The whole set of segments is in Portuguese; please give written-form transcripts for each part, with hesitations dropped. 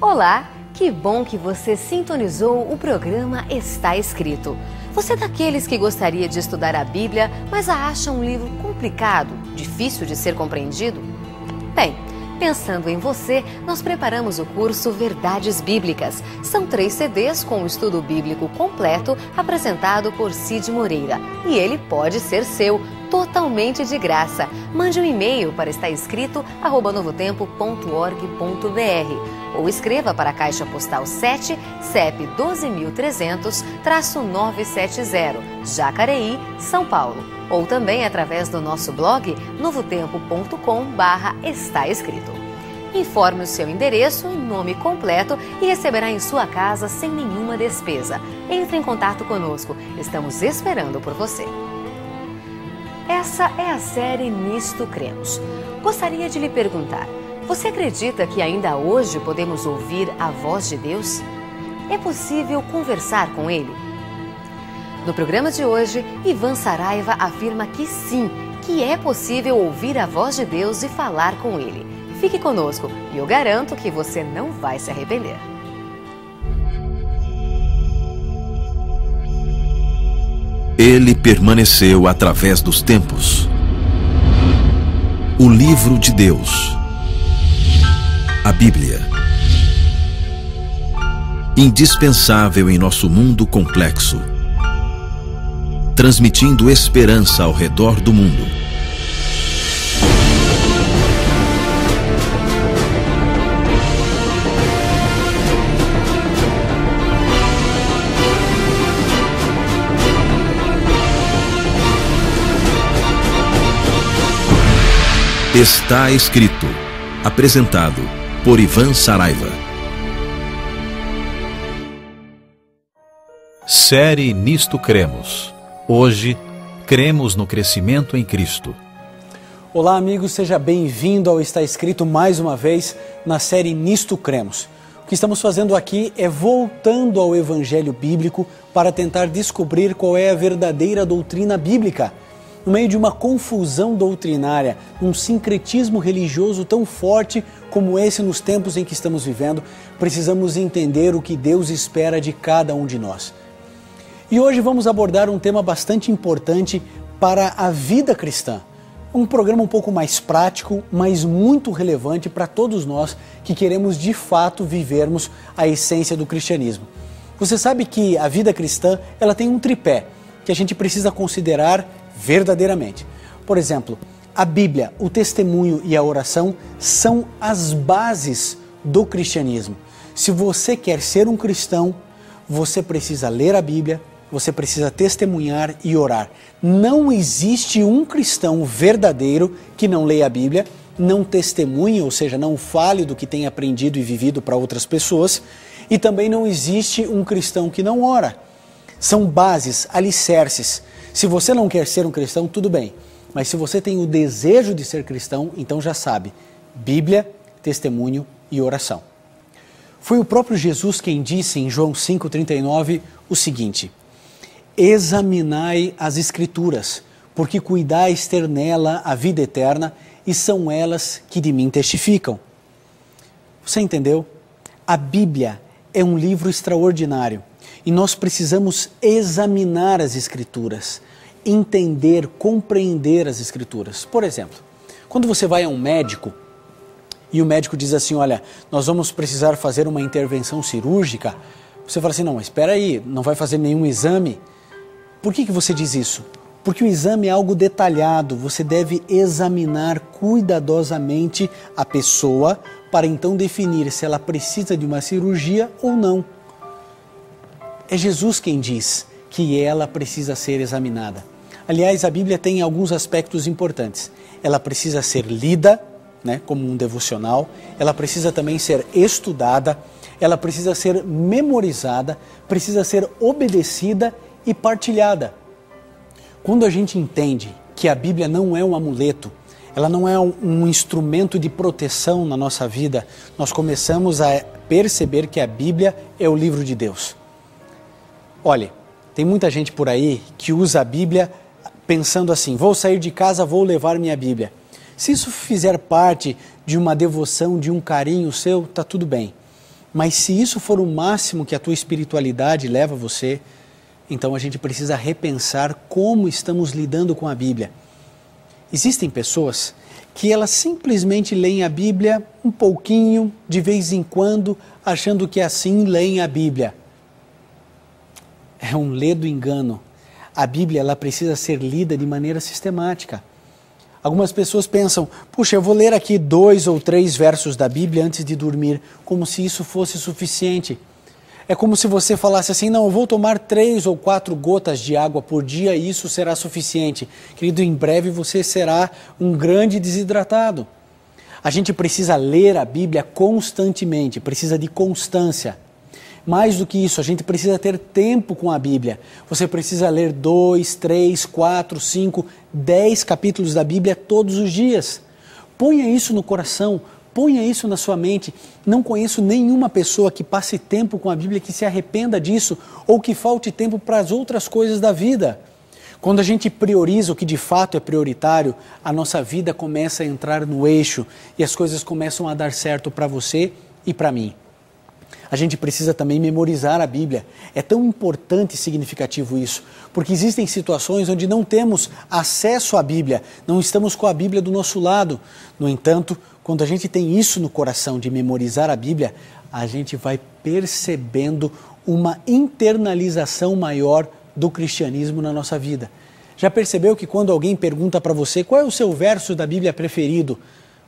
Olá, que bom que você sintonizou o programa Está Escrito. Você é daqueles que gostaria de estudar a Bíblia, mas a acha um livro complicado, difícil de ser compreendido? Bem, pensando em você, nós preparamos o curso Verdades Bíblicas. São 3 CDs com o estudo bíblico completo apresentado por Cid Moreira. E ele pode ser seu, totalmente de graça. Mande um e-mail para estaescrito@novotempo.org.br ou escreva para a Caixa Postal 7, CEP 12.300-970, Jacareí, São Paulo. Ou também através do nosso blog novotempo.com/estaescrito. Informe o seu endereço e nome completo e receberá em sua casa sem nenhuma despesa. Entre em contato conosco, estamos esperando por você. Essa é a série Nisto Cremos. Gostaria de lhe perguntar, você acredita que ainda hoje podemos ouvir a voz de Deus? É possível conversar com Ele? No programa de hoje, Ivan Saraiva afirma que sim, que é possível ouvir a voz de Deus e falar com Ele. Fique conosco e eu garanto que você não vai se arrepender. Ele permaneceu através dos tempos. O livro de Deus. A Bíblia. Indispensável em nosso mundo complexo. Transmitindo esperança ao redor do mundo. Está Escrito. Apresentado por Ivan Saraiva. Série Nisto Cremos. Hoje, cremos no crescimento em Cristo. Olá, amigos, seja bem-vindo ao Está Escrito mais uma vez na série Nisto Cremos. O que estamos fazendo aqui é voltando ao Evangelho Bíblico para tentar descobrir qual é a verdadeira doutrina bíblica. No meio de uma confusão doutrinária, um sincretismo religioso tão forte como esse nos tempos em que estamos vivendo, precisamos entender o que Deus espera de cada um de nós. E hoje vamos abordar um tema bastante importante para a vida cristã. Um programa um pouco mais prático, mas muito relevante para todos nós que queremos de fato vivermos a essência do cristianismo. Você sabe que a vida cristã ela tem um tripé que a gente precisa considerar verdadeiramente. Por exemplo, a Bíblia, o testemunho e a oração são as bases do cristianismo. Se você quer ser um cristão, você precisa ler a Bíblia, você precisa testemunhar e orar. Não existe um cristão verdadeiro que não leia a Bíblia, não testemunhe, ou seja, não fale do que tem aprendido e vivido para outras pessoas, e também não existe um cristão que não ora. São bases, alicerces. Se você não quer ser um cristão, tudo bem. Mas se você tem o desejo de ser cristão, então já sabe, Bíblia, testemunho e oração. Foi o próprio Jesus quem disse em João 5,39 o seguinte: examinai as Escrituras, porque cuidais ter nela a vida eterna, e são elas que de mim testificam. Você entendeu? A Bíblia é um livro extraordinário e nós precisamos examinar as Escrituras, entender, compreender as Escrituras. Por exemplo, quando você vai a um médico e o médico diz assim, olha, nós vamos precisar fazer uma intervenção cirúrgica, você fala assim, não, mas espera aí, não vai fazer nenhum exame. Por que você diz isso? Porque o exame é algo detalhado, você deve examinar cuidadosamente a pessoa para então definir se ela precisa de uma cirurgia ou não. É Jesus quem diz que ela precisa ser examinada. Aliás, a Bíblia tem alguns aspectos importantes. Ela precisa ser lida, como um devocional, ela precisa também ser estudada, ela precisa ser memorizada, precisa ser obedecida e partilhada. Quando a gente entende que a Bíblia não é um amuleto, ela não é um instrumento de proteção na nossa vida, nós começamos a perceber que a Bíblia é o livro de Deus. Olha, tem muita gente por aí que usa a Bíblia pensando assim, vou sair de casa, vou levar minha Bíblia. Se isso fizer parte de uma devoção, de um carinho seu, tá tudo bem. Mas se isso for o máximo que a tua espiritualidade leva você, então a gente precisa repensar como estamos lidando com a Bíblia. Existem pessoas que elas simplesmente leem a Bíblia um pouquinho, de vez em quando, achando que assim leem a Bíblia. É um ledo engano. A Bíblia ela precisa ser lida de maneira sistemática. Algumas pessoas pensam, puxa, eu vou ler aqui 2 ou 3 versos da Bíblia antes de dormir, como se isso fosse suficiente. É como se você falasse assim, não, eu vou tomar 3 ou 4 gotas de água por dia e isso será suficiente. Querido, em breve você será um grande desidratado. A gente precisa ler a Bíblia constantemente, precisa de constância. Mais do que isso, a gente precisa ter tempo com a Bíblia. Você precisa ler 2, 3, 4, 5, 10 capítulos da Bíblia todos os dias. Ponha isso no coração, ponha isso na sua mente. Não conheço nenhuma pessoa que passe tempo com a Bíblia que se arrependa disso ou que falte tempo para as outras coisas da vida. Quando a gente prioriza o que de fato é prioritário, a nossa vida começa a entrar no eixo e as coisas começam a dar certo para você e para mim. A gente precisa também memorizar a Bíblia. É tão importante e significativo isso, porque existem situações onde não temos acesso à Bíblia, não estamos com a Bíblia do nosso lado. No entanto, quando a gente tem isso no coração de memorizar a Bíblia, a gente vai percebendo uma internalização maior do cristianismo na nossa vida. Já percebeu que quando alguém pergunta para você qual é o seu verso da Bíblia preferido,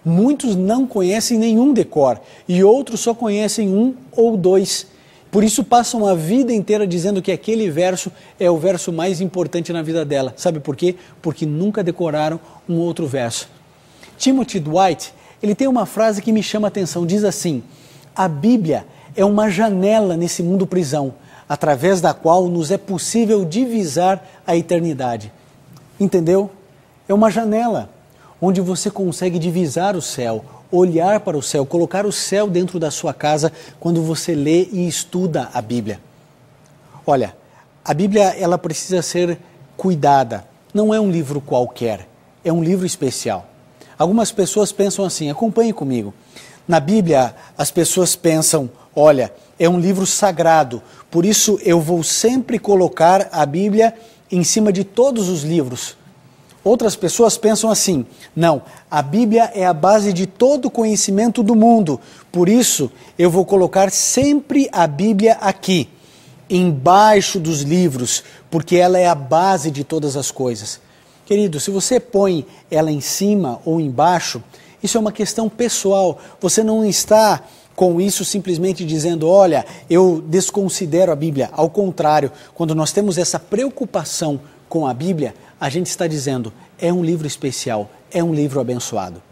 muitos não conhecem nenhum de cor e outros só conhecem 1 ou 2. Por isso passam a vida inteira dizendo que aquele verso é o verso mais importante na vida dela. Sabe por quê? Porque nunca decoraram um outro verso. Timothy Dwight, ele tem uma frase que me chama a atenção. Diz assim, a Bíblia é uma janela nesse mundo prisão, através da qual nos é possível divisar a eternidade. Entendeu? É uma janela onde você consegue divisar o céu, olhar para o céu, colocar o céu dentro da sua casa quando você lê e estuda a Bíblia. Olha, a Bíblia ela precisa ser cuidada. Não é um livro qualquer, é um livro especial. Algumas pessoas pensam assim, acompanhe comigo. Na Bíblia, as pessoas pensam, olha, é um livro sagrado, por isso eu vou sempre colocar a Bíblia em cima de todos os livros. Outras pessoas pensam assim, não, a Bíblia é a base de todo o conhecimento do mundo, por isso eu vou colocar sempre a Bíblia aqui, embaixo dos livros, porque ela é a base de todas as coisas. Querido, se você põe ela em cima ou embaixo, isso é uma questão pessoal, você não está com isso simplesmente dizendo, olha, eu desconsidero a Bíblia. Ao contrário, quando nós temos essa preocupação com a Bíblia, a gente está dizendo, é um livro especial, é um livro abençoado.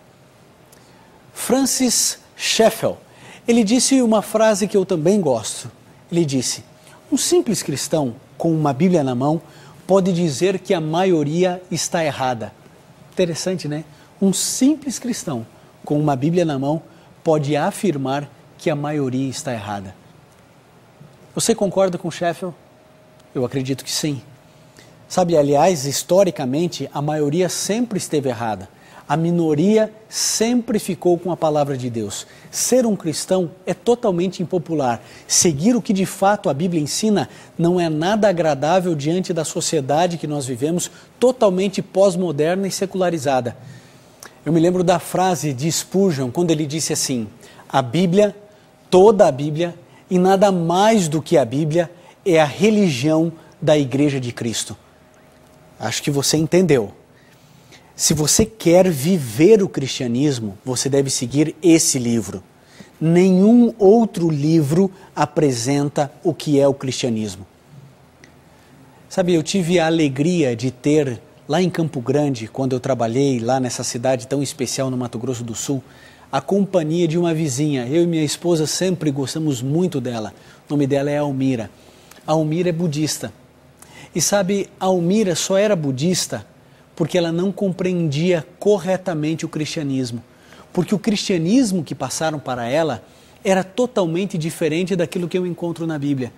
Francis Schaeffer, ele disse uma frase que eu também gosto. Ele disse, um simples cristão com uma Bíblia na mão pode dizer que a maioria está errada. Interessante, né? Um simples cristão com uma Bíblia na mão pode afirmar que a maioria está errada. Você concorda com Schaeffer? Eu acredito que sim. Sabe, aliás, historicamente, a maioria sempre esteve errada. A minoria sempre ficou com a palavra de Deus. Ser um cristão é totalmente impopular. Seguir o que de fato a Bíblia ensina não é nada agradável diante da sociedade que nós vivemos, totalmente pós-moderna e secularizada. Eu me lembro da frase de Spurgeon, quando ele disse assim, a Bíblia, toda a Bíblia, e nada mais do que a Bíblia, é a religião da Igreja de Cristo. Acho que você entendeu. Se você quer viver o cristianismo, você deve seguir esse livro. Nenhum outro livro apresenta o que é o cristianismo. Sabe, eu tive a alegria de ter, lá em Campo Grande, quando eu trabalhei lá nessa cidade tão especial no Mato Grosso do Sul, a companhia de uma vizinha. Eu e minha esposa sempre gostamos muito dela. O nome dela é Almira. A Almira é budista. E sabe, a Almira só era budista porque ela não compreendia corretamente o cristianismo. Porque o cristianismo que passaram para ela era totalmente diferente daquilo que eu encontro na Bíblia.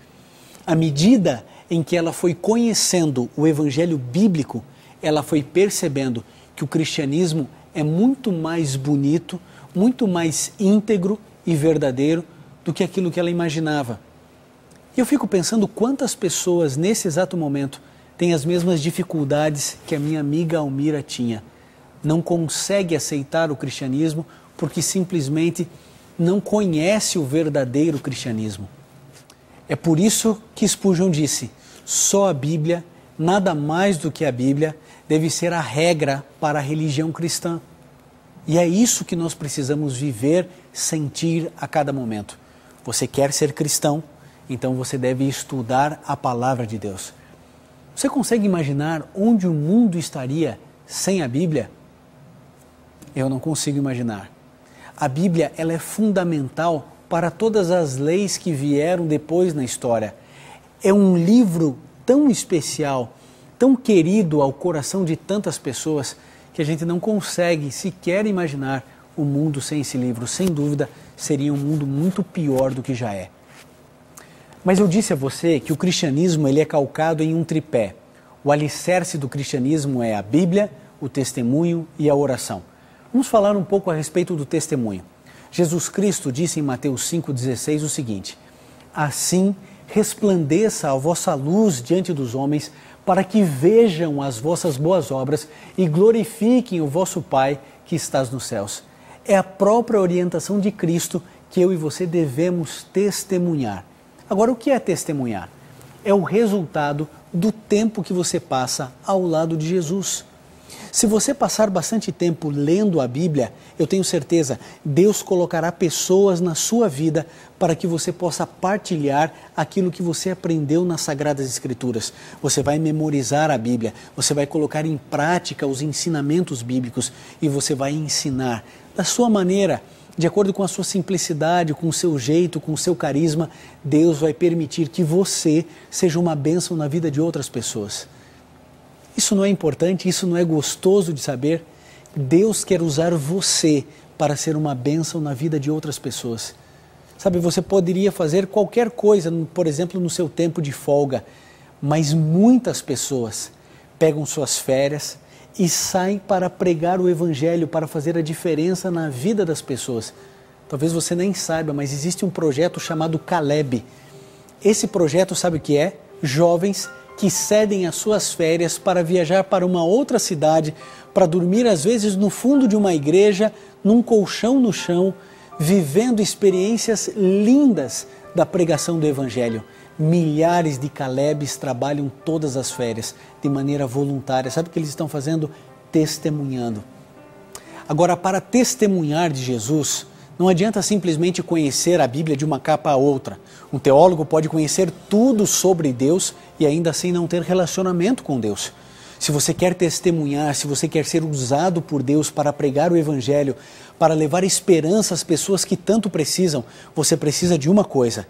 À medida em que ela foi conhecendo o evangelho bíblico, ela foi percebendo que o cristianismo é muito mais bonito, muito mais íntegro e verdadeiro do que aquilo que ela imaginava. E eu fico pensando quantas pessoas nesse exato momento têm as mesmas dificuldades que a minha amiga Almira tinha. Não consegue aceitar o cristianismo porque simplesmente não conhece o verdadeiro cristianismo. É por isso que Spurgeon disse: só a Bíblia, nada mais do que a Bíblia, deve ser a regra para a religião cristã. E é isso que nós precisamos viver, sentir a cada momento. Você quer ser cristão, então você deve estudar a palavra de Deus. Você consegue imaginar onde o mundo estaria sem a Bíblia? Eu não consigo imaginar. A Bíblia, ela é fundamental para todas as leis que vieram depois na história. É um livro tão especial, tão querido ao coração de tantas pessoas, que a gente não consegue sequer imaginar o mundo sem esse livro. Sem dúvida, seria um mundo muito pior do que já é. Mas eu disse a você que o cristianismo ele é calcado em um tripé. O alicerce do cristianismo é a Bíblia, o testemunho e a oração. Vamos falar um pouco a respeito do testemunho. Jesus Cristo disse em Mateus 5,16 o seguinte: assim resplandeça a vossa luz diante dos homens, para que vejam as vossas boas obras e glorifiquem o vosso Pai que estás nos céus. É a própria orientação de Cristo que eu e você devemos testemunhar. Agora, o que é testemunhar? É o resultado do tempo que você passa ao lado de Jesus. Se você passar bastante tempo lendo a Bíblia, eu tenho certeza, Deus colocará pessoas na sua vida para que você possa partilhar aquilo que você aprendeu nas Sagradas Escrituras. Você vai memorizar a Bíblia, você vai colocar em prática os ensinamentos bíblicos e você vai ensinar da sua maneira, de acordo com a sua simplicidade, com o seu jeito, com o seu carisma. Deus vai permitir que você seja uma bênção na vida de outras pessoas. Isso não é importante? Isso não é gostoso de saber? Deus quer usar você para ser uma bênção na vida de outras pessoas. Sabe, você poderia fazer qualquer coisa, por exemplo, no seu tempo de folga, mas muitas pessoas pegam suas férias e saem para pregar o Evangelho, para fazer a diferença na vida das pessoas. Talvez você nem saiba, mas existe um projeto chamado Caleb. Esse projeto, sabe o que é? Jovens que cedem as suas férias para viajar para uma outra cidade, para dormir às vezes no fundo de uma igreja, num colchão no chão, vivendo experiências lindas da pregação do Evangelho. Milhares de Calebs trabalham todas as férias de maneira voluntária. Sabe o que eles estão fazendo? Testemunhando. Agora, para testemunhar de Jesus, não adianta simplesmente conhecer a Bíblia de uma capa a outra. Um teólogo pode conhecer tudo sobre Deus e ainda assim não ter relacionamento com Deus. Se você quer testemunhar, se você quer ser usado por Deus para pregar o Evangelho, para levar esperança às pessoas que tanto precisam, você precisa de uma coisa: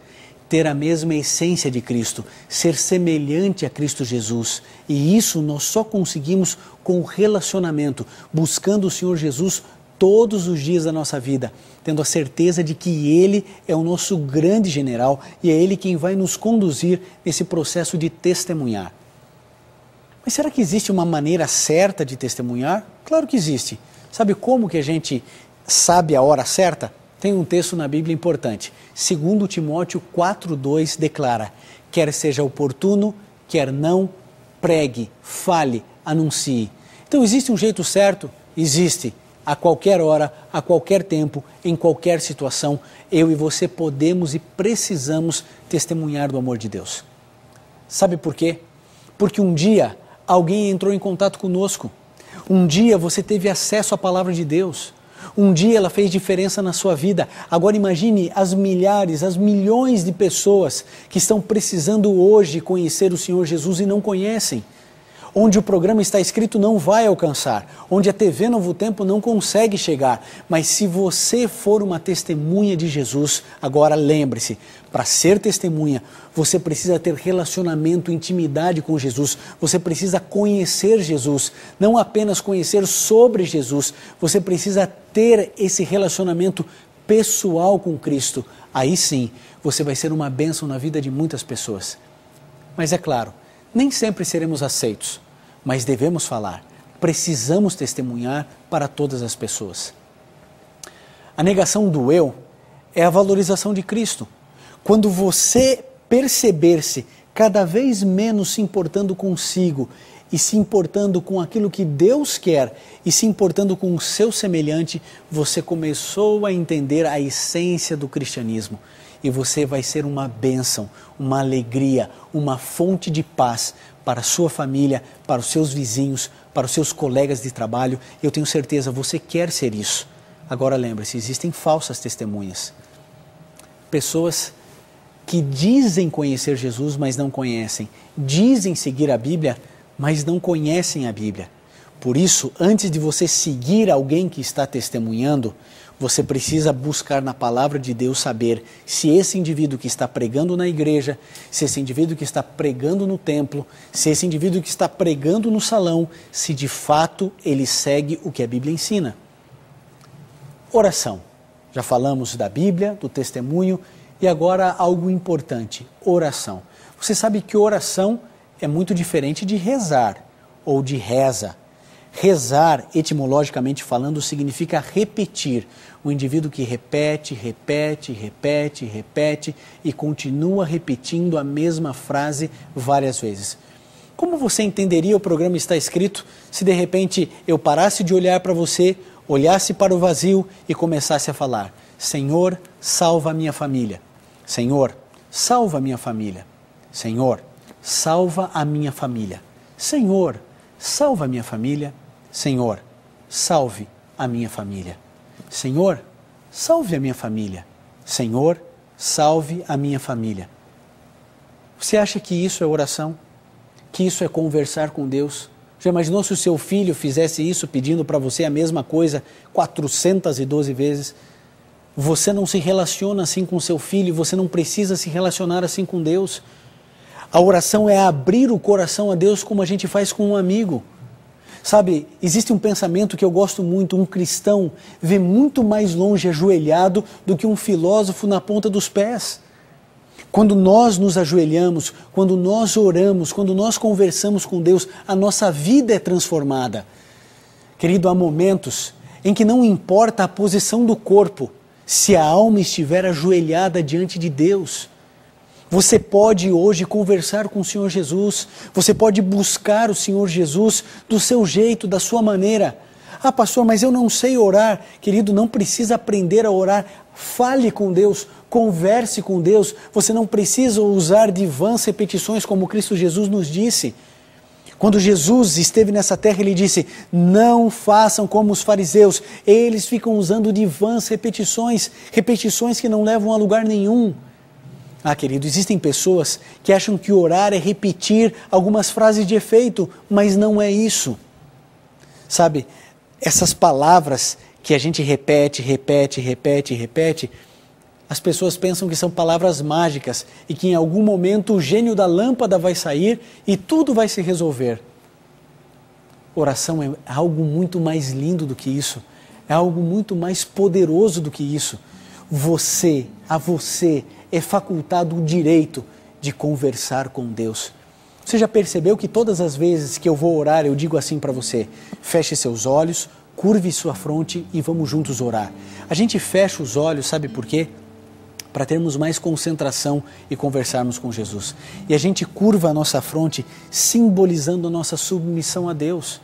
ter a mesma essência de Cristo, ser semelhante a Cristo Jesus. E isso nós só conseguimos com o relacionamento, buscando o Senhor Jesus todos os dias da nossa vida, tendo a certeza de que Ele é o nosso grande general e é Ele quem vai nos conduzir nesse processo de testemunhar. Mas será que existe uma maneira certa de testemunhar? Claro que existe. Sabe como que a gente sabe a hora certa? Tem um texto na Bíblia importante. 2 Timóteo 4,2 declara: quer seja oportuno, quer não, pregue, fale, anuncie. Então existe um jeito certo? Existe. A qualquer hora, a qualquer tempo, em qualquer situação, eu e você podemos e precisamos testemunhar do amor de Deus. Sabe por quê? Porque um dia alguém entrou em contato conosco. Um dia você teve acesso à palavra de Deus. Um dia ela fez diferença na sua vida. Agora imagine as milhares, as milhões de pessoas que estão precisando hoje conhecer o Senhor Jesus e não conhecem. Onde o programa Está Escrito não vai alcançar, onde a TV Novo Tempo não consegue chegar. Mas se você for uma testemunha de Jesus, agora lembre-se, para ser testemunha, você precisa ter relacionamento, intimidade com Jesus, você precisa conhecer Jesus, não apenas conhecer sobre Jesus, você precisa ter esse relacionamento pessoal com Cristo. Aí sim, você vai ser uma bênção na vida de muitas pessoas. Mas é claro, nem sempre seremos aceitos, mas devemos falar, precisamos testemunhar para todas as pessoas. A negação do eu é a valorização de Cristo. Quando você perceber-se cada vez menos se importando consigo e se importando com aquilo que Deus quer e se importando com o seu semelhante, você começou a entender a essência do cristianismo. E você vai ser uma bênção, uma alegria, uma fonte de paz para a sua família, para os seus vizinhos, para os seus colegas de trabalho. Eu tenho certeza, você quer ser isso. Agora lembre-se, existem falsas testemunhas. Pessoas que dizem conhecer Jesus, mas não conhecem. Dizem seguir a Bíblia, mas não conhecem a Bíblia. Por isso, antes de você seguir alguém que está testemunhando, você precisa buscar na palavra de Deus saber se esse indivíduo que está pregando na igreja, se esse indivíduo que está pregando no templo, se esse indivíduo que está pregando no salão, se de fato ele segue o que a Bíblia ensina. Oração. Já falamos da Bíblia, do testemunho, e agora algo importante, oração. Você sabe que oração é muito diferente de rezar ou de reza. Rezar, etimologicamente falando, significa repetir. O indivíduo que repete e continua repetindo a mesma frase várias vezes. Como você entenderia o programa Está Escrito se de repente eu parasse de olhar para você, olhasse para o vazio e começasse a falar: Senhor, salva a minha família. Senhor, salva a minha família. Senhor, salva a minha família. Senhor, salva a minha família. Senhor, salve a minha família. Senhor, salve a minha família. Senhor, salve a minha família. Você acha que isso é oração? Que isso é conversar com Deus? Já imaginou se o seu filho fizesse isso pedindo para você a mesma coisa 412 vezes? Você não se relaciona assim com seu filho, você não precisa se relacionar assim com Deus. A oração é abrir o coração a Deus como a gente faz com um amigo. Sabe, existe um pensamento que eu gosto muito: um cristão vê muito mais longe ajoelhado do que um filósofo na ponta dos pés. Quando nós nos ajoelhamos, quando nós oramos, quando nós conversamos com Deus, a nossa vida é transformada. Querido, há momentos em que não importa a posição do corpo, se a alma estiver ajoelhada diante de Deus. Você pode hoje conversar com o Senhor Jesus, você pode buscar o Senhor Jesus do seu jeito, da sua maneira. Ah, pastor, mas eu não sei orar. Querido, não precisa aprender a orar. Fale com Deus, converse com Deus. Você não precisa usar de vãs repetições como Cristo Jesus nos disse. Quando Jesus esteve nessa terra, ele disse: não façam como os fariseus. Eles ficam usando de vãs repetições que não levam a lugar nenhum. Ah, querido, existem pessoas que acham que orar é repetir algumas frases de efeito, mas não é isso. Sabe, essas palavras que a gente repete, as pessoas pensam que são palavras mágicas e que em algum momento o gênio da lâmpada vai sair e tudo vai se resolver. Oração é algo muito mais lindo do que isso, é algo muito mais poderoso do que isso. A você é facultado o direito de conversar com Deus. Você já percebeu que todas as vezes que eu vou orar, eu digo assim para você: feche seus olhos, curve sua fronte e vamos juntos orar. A gente fecha os olhos, sabe por quê? Para termos mais concentração e conversarmos com Jesus. E a gente curva a nossa fronte, simbolizando a nossa submissão a Deus.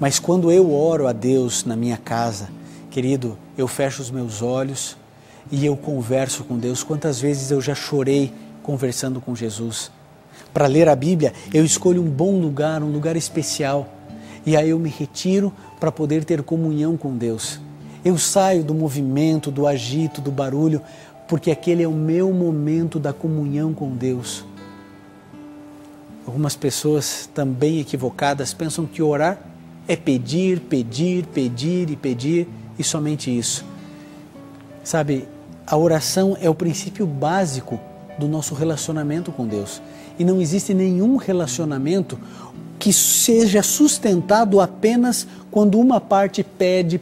Mas quando eu oro a Deus na minha casa, querido, eu fecho os meus olhos e eu converso com Deus. Quantas vezes eu já chorei conversando com Jesus? Para ler a Bíblia, eu escolho um bom lugar, um lugar especial. E aí eu me retiro para poder ter comunhão com Deus. Eu saio do movimento, do agito, do barulho, porque aquele é o meu momento da comunhão com Deus. Algumas pessoas também equivocadas pensam que orar é pedir e somente isso. Sabe, a oração é o princípio básico do nosso relacionamento com Deus. E não existe nenhum relacionamento que seja sustentado apenas quando uma parte pede.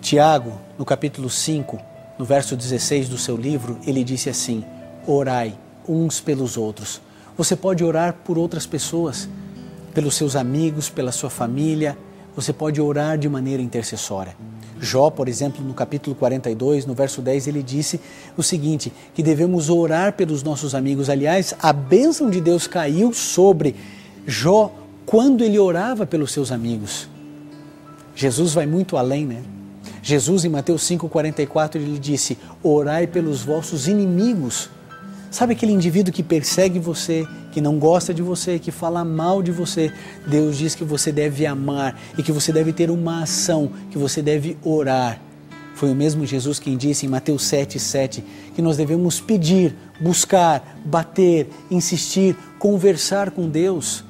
Tiago, no capítulo 5, no verso 16 do seu livro, ele disse assim: orai uns pelos outros. Você pode orar por outras pessoas, pelos seus amigos, pela sua família. Você pode orar de maneira intercessória. Jó, por exemplo, no capítulo 42, no verso 10, ele disse o seguinte, que devemos orar pelos nossos amigos. Aliás, a bênção de Deus caiu sobre Jó quando ele orava pelos seus amigos. Jesus vai muito além, né? Jesus, em Mateus 5,44, ele disse, orai pelos vossos inimigos. Sabe aquele indivíduo que persegue você, que não gosta de você, que fala mal de você? Deus diz que você deve amar e que você deve ter uma ação, que você deve orar. Foi o mesmo Jesus quem disse em Mateus 7,7 que nós devemos pedir, buscar, bater, insistir, conversar com Deus.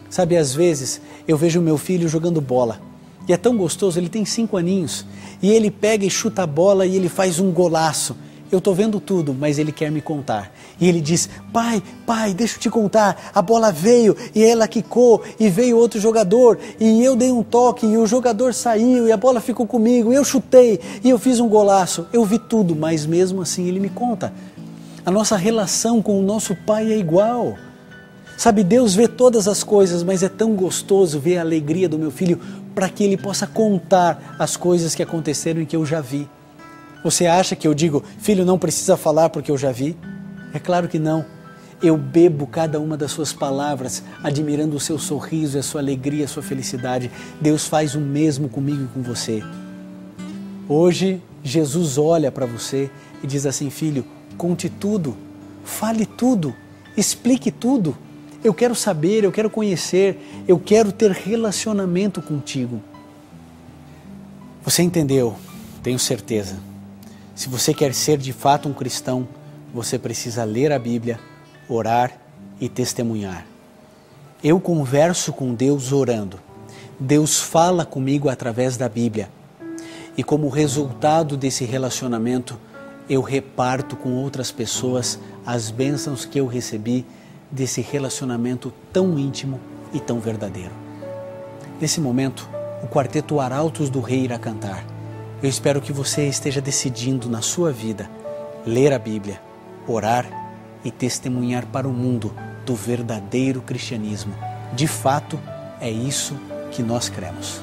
Sabe, às vezes eu vejo meu filho jogando bola e é tão gostoso, ele tem 5 aninhos e ele pega e chuta a bola e ele faz um golaço. Eu estou vendo tudo, mas ele quer me contar. E ele diz, pai, deixa eu te contar, a bola veio e ela quicou e veio outro jogador e eu dei um toque e o jogador saiu e a bola ficou comigo, eu chutei e eu fiz um golaço. Eu vi tudo, mas mesmo assim ele me conta. A nossa relação com o nosso pai é igual. Sabe, Deus vê todas as coisas, mas é tão gostoso ver a alegria do meu filho para que ele possa contar as coisas que aconteceram e que eu já vi. Você acha que eu digo, filho, não precisa falar porque eu já vi? É claro que não. Eu bebo cada uma das suas palavras, admirando o seu sorriso, a sua alegria, a sua felicidade. Deus faz o mesmo comigo e com você. Hoje, Jesus olha para você e diz assim, filho, conte tudo, fale tudo, explique tudo. Eu quero saber, eu quero conhecer, eu quero ter relacionamento contigo. Você entendeu? Tenho certeza. Se você quer ser de fato um cristão, você precisa ler a Bíblia, orar e testemunhar. Eu converso com Deus orando. Deus fala comigo através da Bíblia. E como resultado desse relacionamento, eu reparto com outras pessoas as bênçãos que eu recebi desse relacionamento tão íntimo e tão verdadeiro. Nesse momento, o quarteto Arautos do Rei irá cantar. Eu espero que você esteja decidindo na sua vida ler a Bíblia, orar e testemunhar para o mundo do verdadeiro cristianismo. De fato, é isso que nós cremos.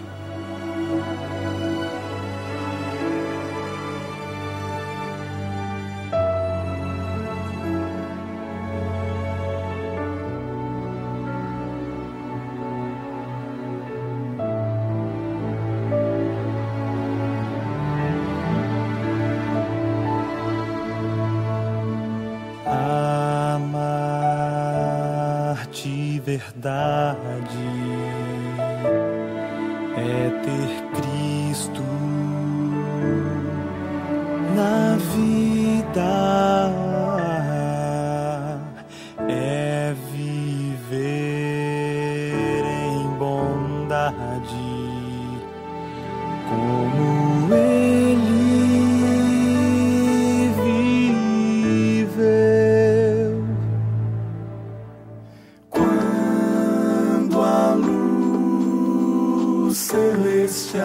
Verdade é ter Cristo na vida, é viver em bondade como Ele viveu. Celestial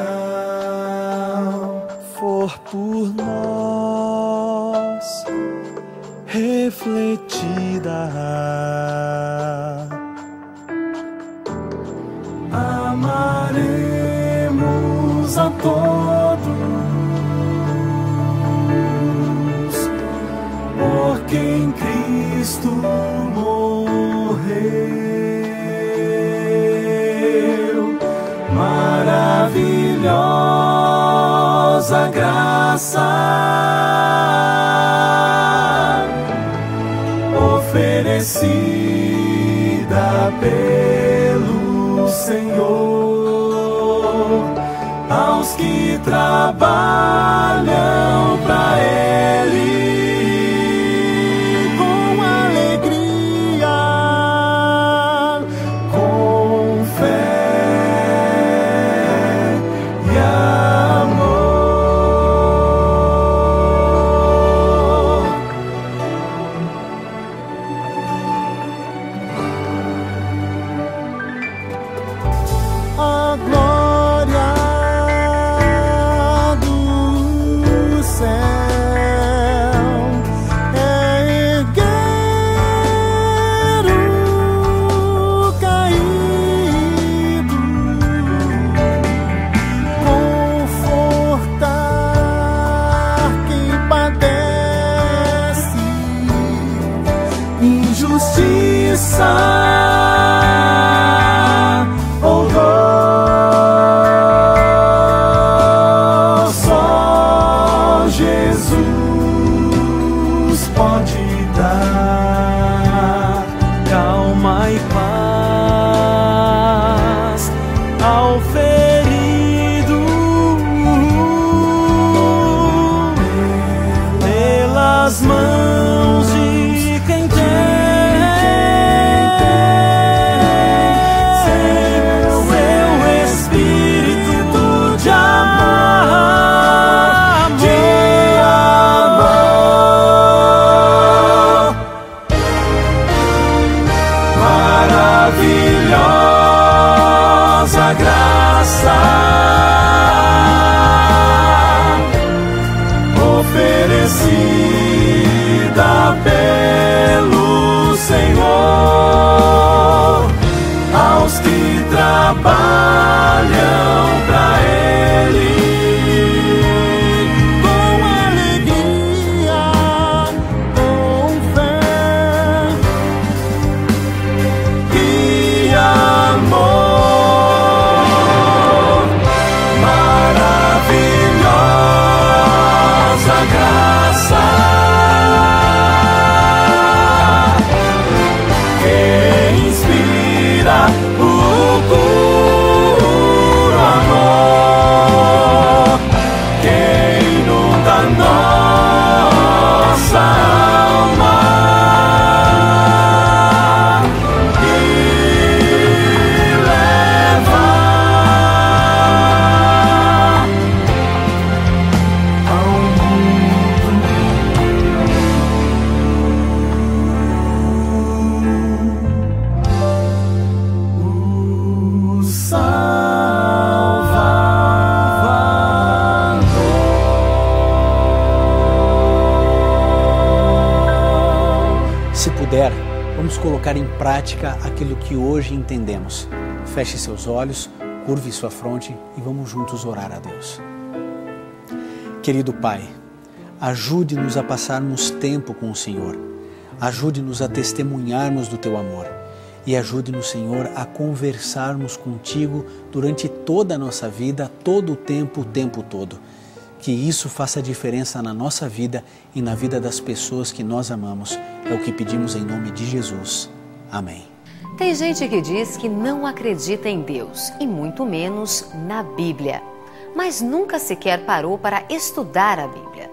for por nós refletida, amaremos a todos, porque em Cristo morreu. Maravilhosa graça oferecida pelo Senhor aos que trabalham para Ele com alegria, com fé. A glória do graça ou dor, só Jesus pode dar calma e paz ao ferido, pelas mãos de quem tem seu espírito de amor, maravilhosa graça oferecida pelo Senhor aos que trabalham pra Ele com alegria, com fé e amor. Maravilhosa graça que inspira o puro amor que inunda nossa alma e leva ao mundo o Salvador. Se puder, vamos colocar em prática aquilo que hoje entendemos. Feche seus olhos, curve sua fronte e vamos juntos orar a Deus. Querido Pai, ajude-nos a passarmos tempo com o Senhor. Ajude-nos a testemunharmos do Teu amor. E ajude-nos, Senhor, a conversarmos contigo durante toda a nossa vida, todo o tempo todo. Que isso faça diferença na nossa vida e na vida das pessoas que nós amamos. É o que pedimos em nome de Jesus. Amém. Tem gente que diz que não acredita em Deus e muito menos na Bíblia, mas nunca sequer parou para estudar a Bíblia.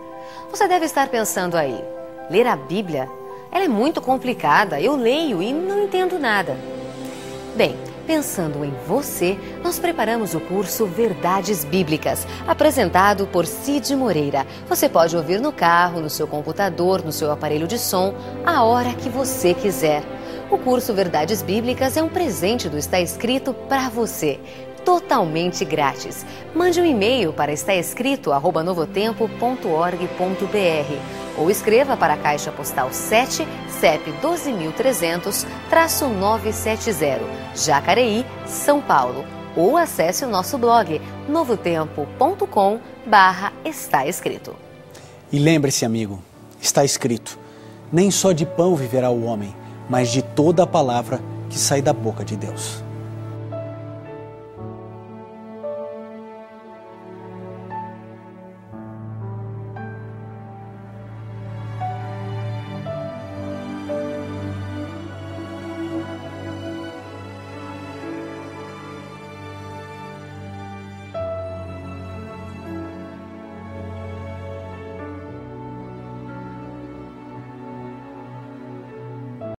Você deve estar pensando aí, ler a Bíblia? Ela é muito complicada, eu leio e não entendo nada. Bem, pensando em você, nós preparamos o curso Verdades Bíblicas, apresentado por Cid Moreira. Você pode ouvir no carro, no seu computador, no seu aparelho de som, a hora que você quiser. O curso Verdades Bíblicas é um presente do Está Escrito para você, totalmente grátis. Mande um e-mail para estaescrito@novotempo.org.br ou escreva para a Caixa Postal 7, CEP 12.300-970, Jacareí, São Paulo. Ou acesse o nosso blog novotempo.com/Está Escrito. E lembre-se, amigo, está escrito: nem só de pão viverá o homem, mas de toda a palavra que sai da boca de Deus.